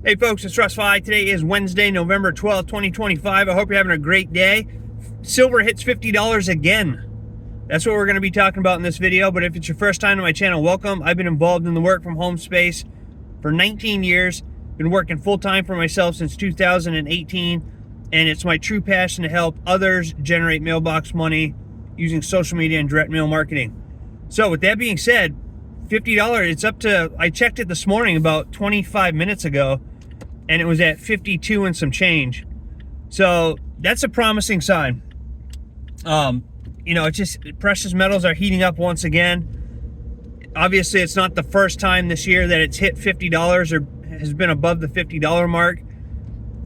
Hey folks, it's Russ. Today is Wednesday, November 12th, 2025. I hope you're having a great day. Silver hits $50 again. That's what we're going to be talking about in this video. But if it's your first time to my channel, welcome. I've been involved in the work from home space for 19 years. Been working full-time for myself since 2018. And it's my true passion to help others generate mailbox money using social media and direct mail marketing. So with that being said, $50, it's up to, I checked it this morning about 25 minutes ago, and it was at 52 and some change. So that's a promising sign. It's just precious metals are heating up once again. Obviously, it's not the first time this year that it's hit $50 or has been above the $50 mark.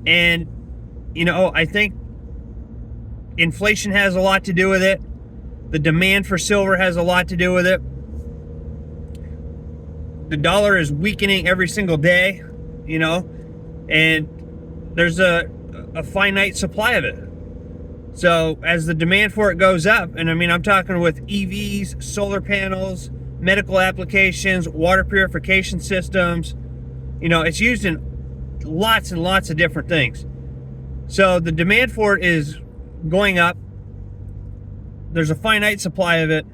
And, I think inflation has a lot to do with it. The demand for silver has a lot to do with it. The dollar is weakening every single day, and there's a finite supply of it. So as the demand for it goes up, and I'm talking with EVs, solar panels, medical applications, water purification systems, it's used in lots and lots of different things. So the demand for it is going up. There's a finite supply of it.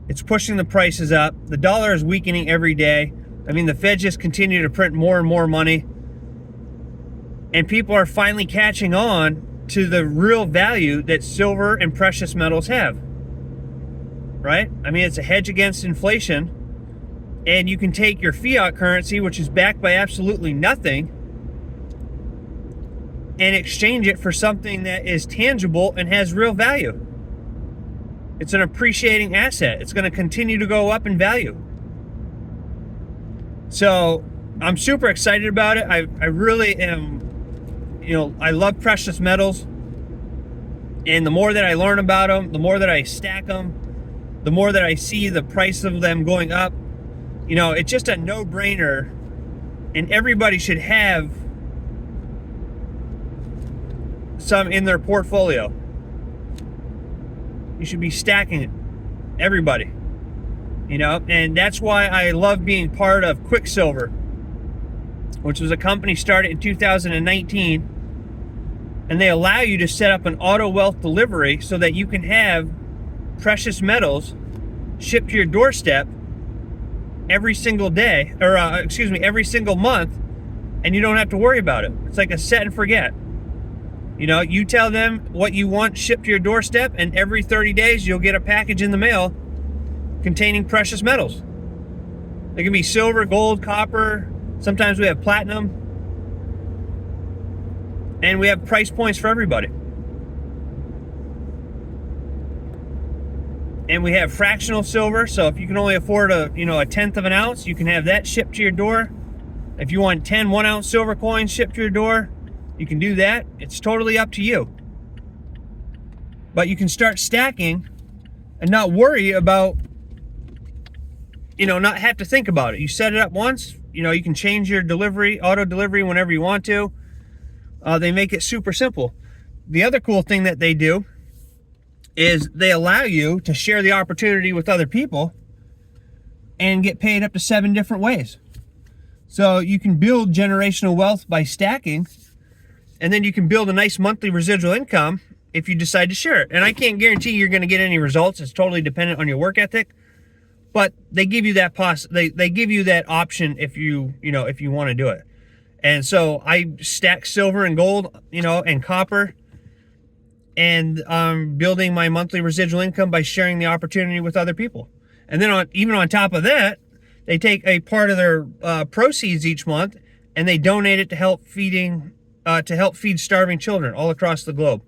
It's pushing the prices up. The dollar is weakening every day. The Fed just continue to print more and more money. And people are finally catching on to the real value that silver and precious metals have. Right? It's a hedge against inflation. And you can take your fiat currency, which is backed by absolutely nothing, and exchange it for something that is tangible and has real value. It's an appreciating asset. It's going to continue to go up in value. So I'm super excited about it. I really am, I love precious metals. And the more that I learn about them, the more that I stack them, the more that I see the price of them going up, it's just a no-brainer. And everybody should have some in their portfolio. You should be stacking it. Everybody. And that's why I love being part of QuickSilver, which was a company started in 2019. And they allow you to set up an auto wealth delivery so that you can have precious metals shipped to your doorstep every single day, or every single month, and you don't have to worry about it. It's like a set and forget. You tell them what you want shipped to your doorstep, and every 30 days you'll get a package in the mail containing precious metals. They can be silver, gold, copper. Sometimes we have platinum. And we have price points for everybody. And we have fractional silver, so if you can only afford a 1/10 of an ounce, you can have that shipped to your door. If you want 10 1-ounce silver coins shipped to your door, you can do that. It's totally up to you. But you can start stacking and not worry about, not have to think about it. You set it up once, you can change your delivery, auto delivery whenever you want to. They make it super simple. The other cool thing that they do is they allow you to share the opportunity with other people and get paid up to 7 different ways. So you can build generational wealth by stacking, and then you can build a nice monthly residual income if you decide to share it. And I can't guarantee you're going to get any results. It's totally dependent on your work ethic. But they give you that they give you that option if you want to do it. And so I stack silver and gold, and copper, and building my monthly residual income by sharing the opportunity with other people. And then even on top of that, they take a part of their proceeds each month and they donate it to help feed starving children all across the globe.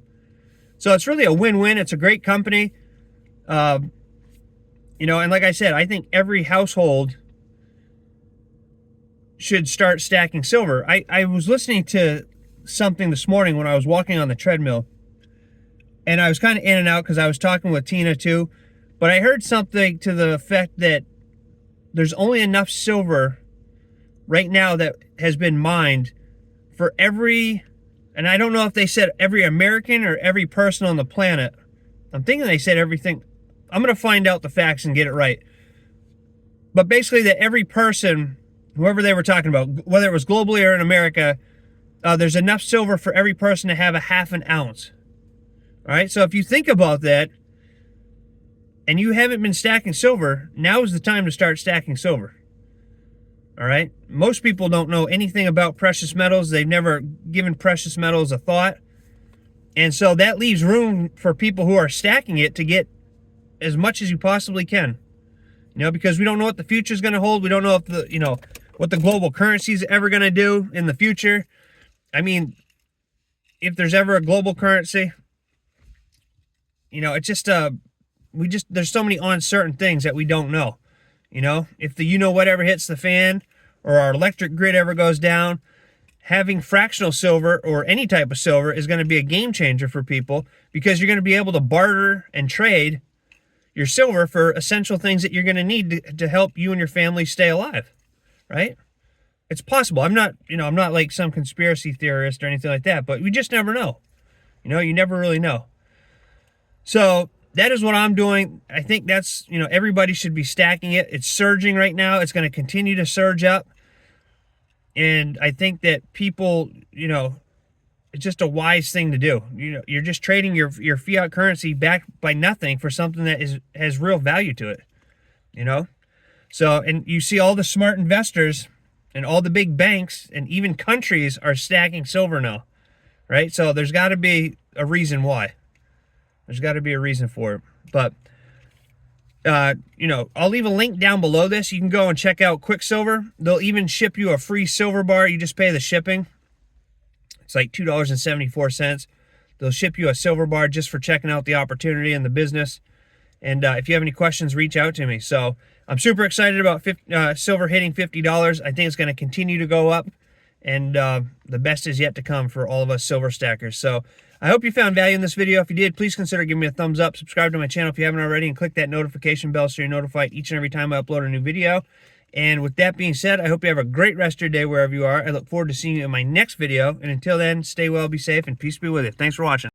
So it's really a win-win. It's a great company. And like I said, I think every household should start stacking silver. I was listening to something this morning when I was walking on the treadmill, and I was kind of in and out because I was talking with Tina too, but I heard something to the effect that there's only enough silver right now that has been mined for every, and I don't know if they said every American or every person on the planet. I'm thinking they said everything. I'm going to find out the facts and get it right. But basically that every person whoever they were talking about, whether it was globally or in America, there's enough silver for every person to have a half an ounce. All right, so if you think about that, and you haven't been stacking silver, now is the time to start stacking silver. All right, most people don't know anything about precious metals. They've never given precious metals a thought. And so that leaves room for people who are stacking it to get as much as you possibly can. You know, because we don't know what the future is going to hold. We don't know if the, you know, what the global currency is ever going to do in the future. I mean, if there's ever a global currency, you know, it's just, there's so many uncertain things that we don't know. You know, if the whatever hits the fan or our electric grid ever goes down, having fractional silver or any type of silver is going to be a game changer for people, because you're going to be able to barter and trade your silver for essential things that you're going to need to help you and your family stay alive, right? It's possible. I'm not like some conspiracy theorist or anything like that, but we just never know. You know, you never really know. So that is what I'm doing. I think that's, you know, everybody should be stacking it. It's surging right now. It's going to continue to surge up. And I think that people, you know, it's just a wise thing to do. You know, you're just trading your fiat currency back by nothing for something that has real value to it, you know? So, and you see all the smart investors and all the big banks and even countries are stacking silver now, right? So there's got to be a reason why. There's got to be a reason for it. But, you know, I'll leave a link down below this. You can go and check out QuickSilver. They'll even ship you a free silver bar. You just pay the shipping. It's like $2.74. They'll ship you a silver bar just for checking out the opportunity and the business. And if you have any questions, reach out to me. So I'm super excited about silver hitting $50. I think it's going to continue to go up. And the best is yet to come for all of us silver stackers. So I hope you found value in this video. If you did, please consider giving me a thumbs up. Subscribe to my channel if you haven't already, and click that notification bell so you're notified each and every time I upload a new video. And with that being said, I hope you have a great rest of your day wherever you are. I look forward to seeing you in my next video. And until then, stay well, be safe, and peace be with you. Thanks for watching.